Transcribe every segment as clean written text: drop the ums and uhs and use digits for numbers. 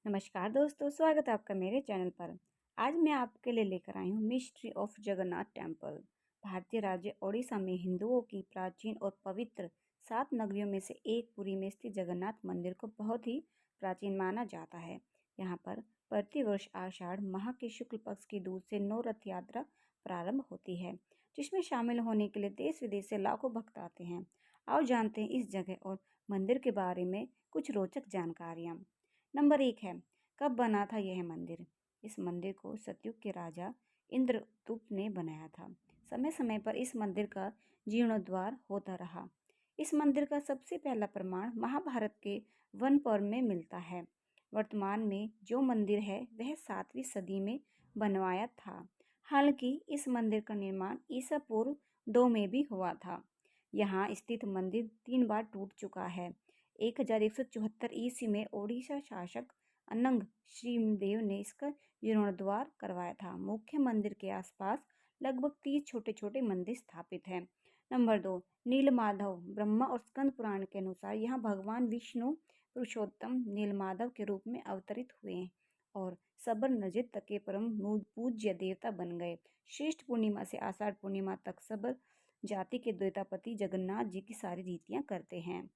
नमस्कार दोस्तों, स्वागत है आपका मेरे चैनल पर। आज मैं आपके लिए लेकर आई हूँ मिस्ट्री ऑफ जगन्नाथ टेम्पल। भारतीय राज्य ओडिशा में हिंदुओं की प्राचीन और पवित्र 7 नगरियों में से एक पुरी में स्थित जगन्नाथ मंदिर को बहुत ही प्राचीन माना जाता है। यहाँ पर प्रतिवर्ष आषाढ़ माह के शुक्ल पक्ष की दूज से नौ रथ यात्रा प्रारंभ होती है, जिसमें शामिल होने के लिए देश विदेश से लाखों भक्त आते हैं। आओ जानते हैं इस जगह और मंदिर के बारे में कुछ रोचक जानकारियाँ। नंबर 1 है, कब बना था यह मंदिर? इस मंदिर को सतयुग के राजा इंद्रदुम्न ने बनाया था। समय समय पर इस मंदिर का जीर्णोद्धार होता रहा। इस मंदिर का सबसे पहला प्रमाण महाभारत के वन पर्व में मिलता है। वर्तमान में जो मंदिर है वह 7वीं सदी में बनवाया था। हालांकि इस मंदिर का निर्माण ईसा पूर्व 2 में भी हुआ था। यहाँ स्थित मंदिर 3 बार टूट चुका है। 1174 ईस्वी में ओडिशा शासक अनंग श्रीदेव ने इसका जीर्णोद्धार करवाया था। मुख्य मंदिर के आसपास लगभग 30 छोटे छोटे मंदिर स्थापित हैं। नंबर 2, नीलमाधव। ब्रह्मा और स्कंद पुराण के अनुसार यहाँ भगवान विष्णु पुरुषोत्तम नीलमाधव के रूप में अवतरित हुए और सबर नजित के परम पूज्य देवता बन गए। श्रेष्ठ पूर्णिमा से आषाढ़ पूर्णिमा तक सबर जाति के द्वैतापति जगन्नाथ जी की सारी रीतियां करते हैं।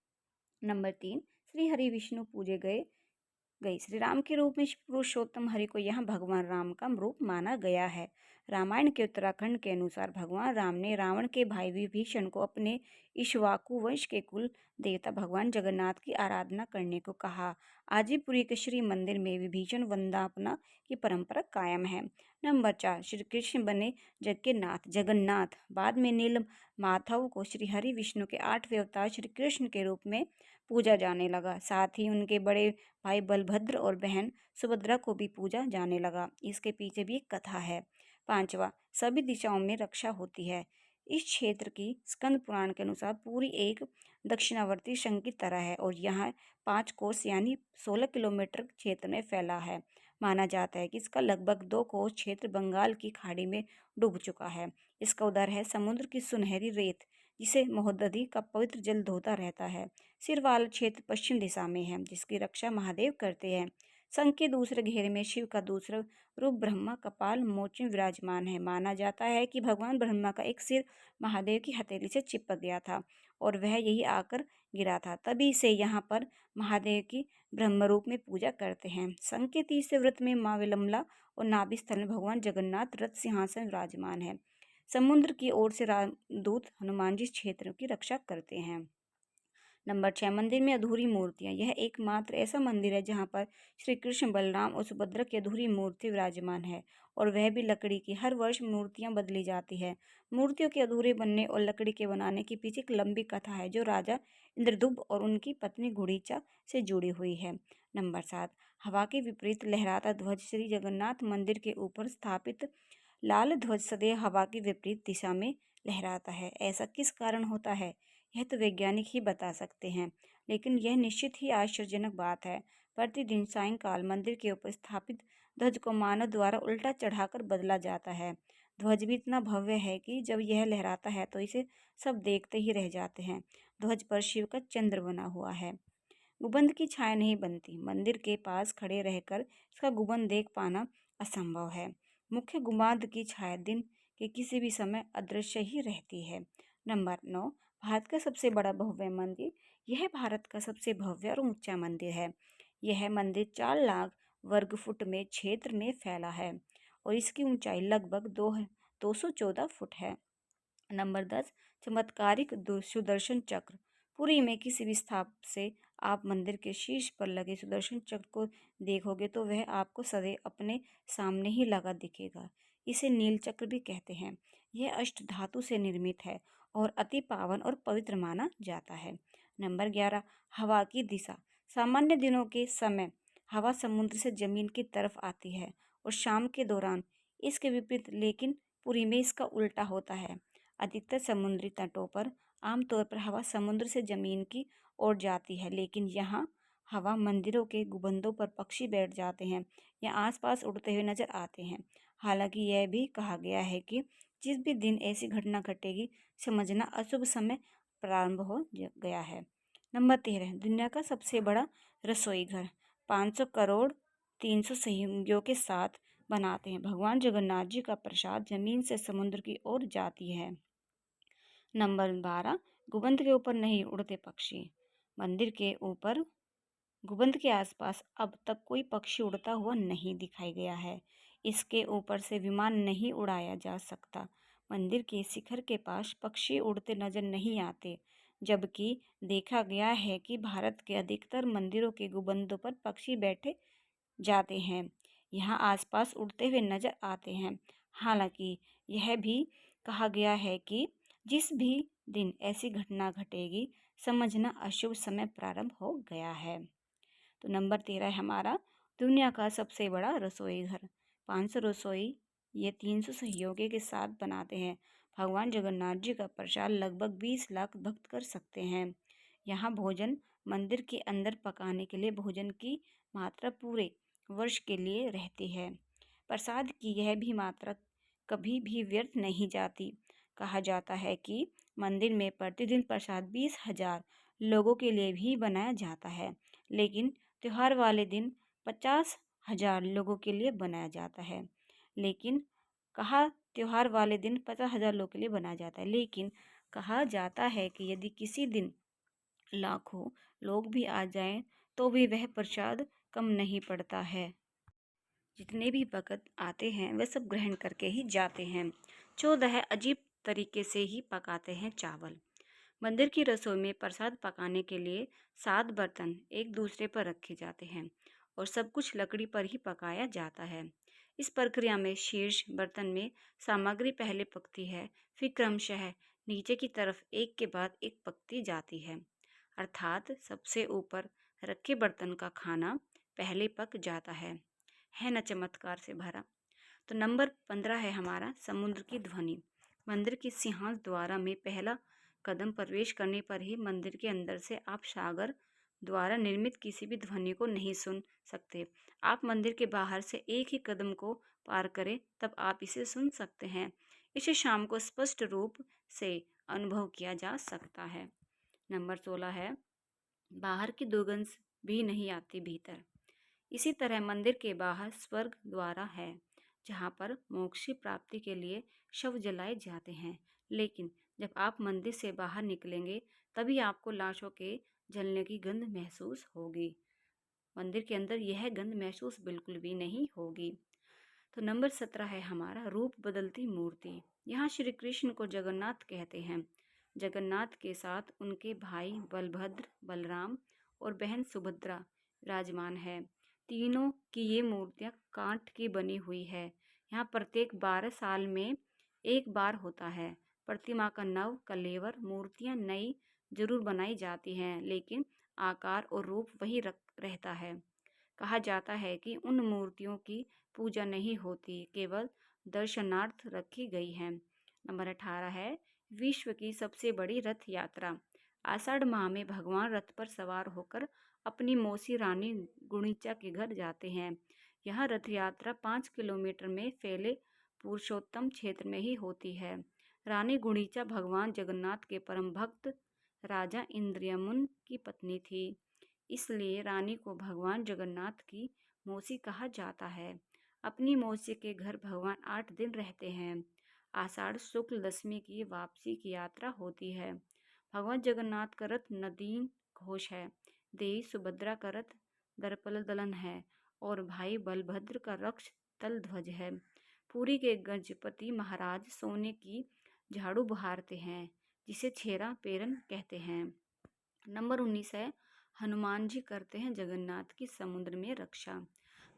नंबर 3, श्री हरि विष्णु पूजे गई श्री राम के रूप में पुरुषोत्तम हरि को यहाँ भगवान राम का रूप माना गया है। रामायण के उत्तराखंड के अनुसार भगवान राम ने रावण के भाई विभीषण को अपने इक्ष्वाकु वंश के कुल देवता भगवान जगन्नाथ की आराधना करने को कहा। आज भी पुरी के श्री मंदिर में विभीषण वंदना की परंपरा कायम है। नंबर 4, श्री कृष्ण बने जग के नाथ जगन्नाथ। बाद में नील माधव को श्री हरि विष्णु के 8वें अवतार श्री कृष्ण के रूप में पूजा जाने लगा। साथ ही उनके बड़े भाई बलभद्र और बहन सुभद्रा को भी पूजा जाने लगा। इसके पीछे भी एक कथा है। 5वां, सभी दिशाओं में रक्षा होती है। इस क्षेत्र की स्कंद पुराण के अनुसार पूरी एक दक्षिणावर्ती शंख की तरह है और यहाँ 5 कोस यानी 16 किलोमीटर क्षेत्र में फैला है। माना जाता है कि इसका लगभग 2 कोस क्षेत्र बंगाल की खाड़ी में डूब चुका है। इसका उदर है समुद्र की सुनहरी रेत, जिसे महोदधि का पवित्र जल धोता रहता है। सिर वाला क्षेत्र पश्चिम दिशा में है, जिसकी रक्षा महादेव करते हैं। शंख के दूसरे घेरे में शिव का दूसरा रूप ब्रह्मा कपाल मोचन विराजमान है। माना जाता है कि भगवान ब्रह्मा का एक सिर महादेव की हथेली से चिपक गया था और वह यही आकर गिरा था। तभी से यहाँ पर महादेव की ब्रह्म रूप में पूजा करते हैं। शंख के तीसरे व्रत में माँ विलम्बला और नाभि स्थल में भगवान जगन्नाथ रथ सिंहासन विराजमान है। समुद्र की ओर से रामदूत हनुमान जी क्षेत्र की रक्षा करते हैं। नंबर 6, मंदिर में अधूरी मूर्तियां। यह एकमात्र ऐसा मंदिर है जहां पर श्री कृष्ण, बलराम और सुभद्रा की अधूरी मूर्ति विराजमान है और वह भी लकड़ी की। हर वर्ष मूर्तियां बदली जाती है। मूर्तियों के अधूरे बनने और लकड़ी के बनाने के पीछे एक लंबी कथा है जो राजा इंद्रदुम्न और उनकी पत्नी गुड़ीचा से जुड़ी हुई है। नंबर 7, हवा के विपरीत लहराता ध्वज। श्री जगन्नाथ मंदिर के ऊपर स्थापित लाल ध्वज सदैव हवा की विपरीत दिशा में लहराता है। ऐसा किस कारण होता है, यह तो वैज्ञानिक ही बता सकते हैं, लेकिन यह निश्चित ही आश्चर्यजनक बात है। प्रतिदिन सायंकाल मंदिर के ऊपर स्थापित ध्वज को मानव द्वारा उल्टा चढ़ाकर बदला जाता है। ध्वज भी इतना भव्य है कि जब यह लहराता है तो इसे सब देखते ही रह जाते हैं। ध्वज पर शिव का चंद्र बना हुआ है। गुंबद की छाया नहीं बनती। मंदिर के पास खड़े रहकर इसका गुंबद देख पाना असंभव है। मुख्य गुंबद की छाया दिन के किसी भी समय अदृश्य ही रहती है। नंबर 9, भारत का सबसे बड़ा भव्य मंदिर। यह भारत का सबसे भव्य और ऊंचा मंदिर है। यह मंदिर 4 लाख वर्ग फुट में क्षेत्र में फैला है और इसकी ऊंचाई लगभग 214 फुट है। नंबर 10, चमत्कारिक सुदर्शन चक्र। पुरी में किसी भी स्थान से आप मंदिर के शीर्ष पर लगे सुदर्शन चक्र को देखोगे तो वह आपको सदैव अपने सामने ही लगा दिखेगा। इसे नील चक्र भी कहते हैं। यह अष्ट धातु से निर्मित है और अति पावन और पवित्र माना जाता है। नंबर 11, हवा की दिशा। सामान्य दिनों के समय हवा समुद्र से जमीन की तरफ आती है और शाम के दौरान इसके विपरीत, लेकिन पुरी में इसका उल्टा होता है। अधिकतर समुद्री तटों पर आमतौर पर हवा समुद्र से जमीन की ओर जाती है, लेकिन यहाँ हवा मंदिरों के गुंबदों पर पक्षी बैठ जाते हैं या आसपास उड़ते हुए नजर आते हैं। हालांकि यह भी कहा गया है कि जिस भी दिन ऐसी घटना घटेगी, समझना अशुभ समय प्रारंभ हो गया है। नंबर 13, दुनिया का सबसे बड़ा रसोई घर। 500 करोड़ 300 सहयोगियों के साथ बनाते हैं। भगवान जगन्नाथ जी का प्रसाद जमीन से समुद्र की ओर जाती है। नंबर 12, गुबंद के ऊपर नहीं उड़ते पक्षी। मंदिर के ऊपर गुबंद के आसपास अब तक कोई पक्षी उड़ता हुआ नहीं दिखाई गया है। इसके ऊपर से विमान नहीं उड़ाया जा सकता। मंदिर के शिखर के पास पक्षी उड़ते नजर नहीं आते, जबकि देखा गया है कि भारत के अधिकतर मंदिरों के गुबंदों पर पक्षी बैठे जाते हैं। यहाँ आसपास उड़ते हुए नजर आते हैं। हालांकि यह भी कहा गया है कि जिस भी दिन ऐसी घटना घटेगी, समझना अशुभ समय प्रारंभ हो गया है। तो नंबर 13 है हमारा दुनिया का सबसे बड़ा रसोई घर। 500 रसोई ये 300 सहयोगी के साथ बनाते हैं। भगवान जगन्नाथ जी का प्रसाद लगभग 20 लाख भक्त कर सकते हैं। यहाँ भोजन मंदिर के अंदर पकाने के लिए भोजन की मात्रा पूरे वर्ष के लिए रहती है। प्रसाद की यह भी मात्रा कभी भी व्यर्थ नहीं जाती। कहा जाता है कि मंदिर में प्रतिदिन प्रसाद 20,000 लोगों के लिए भी बनाया जाता है, लेकिन त्योहार वाले दिन 50,000 लोगों के लिए बनाया जाता है। लेकिन कहा त्योहार वाले दिन 50,000 लोगों के लिए बनाया जाता है, लेकिन कहा जाता है कि यदि किसी दिन लाखों लोग भी आ जाएं तो भी वह प्रसाद कम नहीं पड़ता है। जितने भी भक्त आते हैं वह सब ग्रहण करके ही जाते हैं। 14 अजीब तरीके से ही पकाते हैं चावल। मंदिर की रसोई में प्रसाद पकाने के लिए 7 बर्तन एक दूसरे पर रखे जाते हैं और सब कुछ लकड़ी पर ही पकाया जाता है। इस प्रक्रिया में शीर्ष बर्तन में सामग्री पहले पकती है, फिर क्रमशः नीचे की तरफ एक के बाद एक पकती जाती है। अर्थात सबसे ऊपर रखे बर्तन का खाना पहले पक जाता है न चमत्कार से भरा। तो नंबर 15 है हमारा समुद्र की ध्वनि। मंदिर के सिंहासन द्वारा में पहला कदम प्रवेश करने पर ही मंदिर के अंदर से आप सागर द्वारा निर्मित किसी भी ध्वनि को नहीं सुन सकते। आप मंदिर के बाहर से एक ही कदम को पार करें तब आप इसे सुन सकते हैं। इसे शाम को स्पष्ट रूप से अनुभव किया जा सकता है। नंबर 16 है बाहर की दुर्गंध भी नहीं आती भीतर। इसी तरह मंदिर के बाहर स्वर्ग द्वारा है, जहाँ पर मोक्ष की प्राप्ति के लिए शव जलाए जाते हैं। लेकिन जब आप मंदिर से बाहर निकलेंगे तभी आपको लाशों के जलने की गंध महसूस होगी। मंदिर के अंदर यह गंध महसूस बिल्कुल भी नहीं होगी। तो नंबर 17 है हमारा रूप बदलती मूर्ति। यहाँ श्री कृष्ण को जगन्नाथ कहते हैं। जगन्नाथ के साथ उनके भाई बलभद्र, बलराम और बहन सुभद्रा विराजमान है। तीनों की ये मूर्तियाँ कांच की बनी हुई है। यहाँ प्रत्येक 12 साल में एक बार होता है। प्रतिमा का नव कलेवर मूर्तियाँ नई जरूर बनाई जाती हैं, लेकिन आकार और रूप वही रहता है। कहा जाता है कि उन मूर्तियों की पूजा नहीं होती, केवल दर्शनार्थ रखी गई है। नंबर 18 है विश्व की सबसे बड़ी रथ यात्रा। आषाढ़ माह में भगवान रथ पर सवार होकर अपनी मौसी रानी गुणिचा के घर जाते हैं। यह रथ यात्रा 5 किलोमीटर में फैले पुरुषोत्तम क्षेत्र में ही होती है। रानी गुणिचा भगवान जगन्नाथ के परम भक्त राजा इंद्रियमुन की पत्नी थी, इसलिए रानी को भगवान जगन्नाथ की मौसी कहा जाता है। अपनी मौसी के घर भगवान 8 दिन रहते हैं। आषाढ़ शुक्ल दशमी की वापसी की यात्रा होती है। भगवान जगन्नाथ का रथ नदीन घोष है। देवी सुभद्रा का रथ दर्पल दलन है और भाई बलभद्र का रक्ष तल ध्वज है। पुरी के गजपति महाराज सोने की झाड़ू बहारते हैं, जिसे छेरा पेरन कहते हैं। नंबर 19 है हनुमान जी करते हैं जगन्नाथ की समुद्र में रक्षा।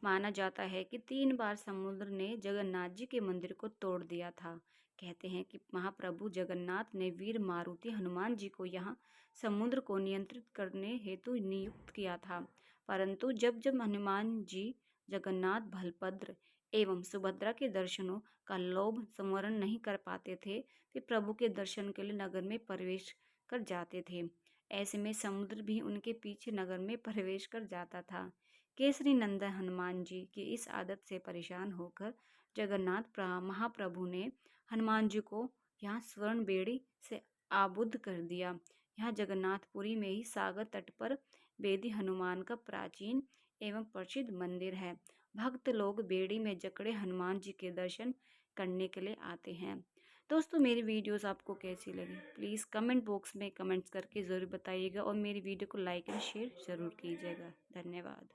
माना जाता है कि 3 बार समुद्र ने जगन्नाथ जी के मंदिर को तोड़ दिया था। कहते हैं कि महाप्रभु जगन्नाथ ने वीर मारुति हनुमान जी को यहाँ समुद्र को नियंत्रित करने हेतु नियुक्त किया था, परंतु जब जब हनुमान जी जगन्नाथ, बलभद्र एवं सुभद्रा के दर्शनों का लोभ संवरण नहीं कर पाते थे, वे प्रभु के दर्शन के लिए नगर में प्रवेश कर जाते थे। ऐसे में समुद्र भी उनके पीछे नगर में प्रवेश कर जाता था। केसरी नंदन हनुमान जी की इस आदत से परेशान होकर जगन्नाथ महाप्रभु ने हनुमान जी को यहाँ स्वर्ण बेड़ी से आबुद्ध कर दिया। यहाँ जगन्नाथपुरी में ही सागर तट पर वेदी हनुमान का प्राचीन एवं प्रसिद्ध मंदिर है। भक्त लोग बेड़ी में जकड़े हनुमान जी के दर्शन करने के लिए आते हैं। दोस्तों, मेरी वीडियोस आपको कैसी लगी प्लीज़ कमेंट बॉक्स में कमेंट्स करके ज़रूर बताइएगा और मेरी वीडियो को लाइक एंड शेयर ज़रूर कीजिएगा। धन्यवाद।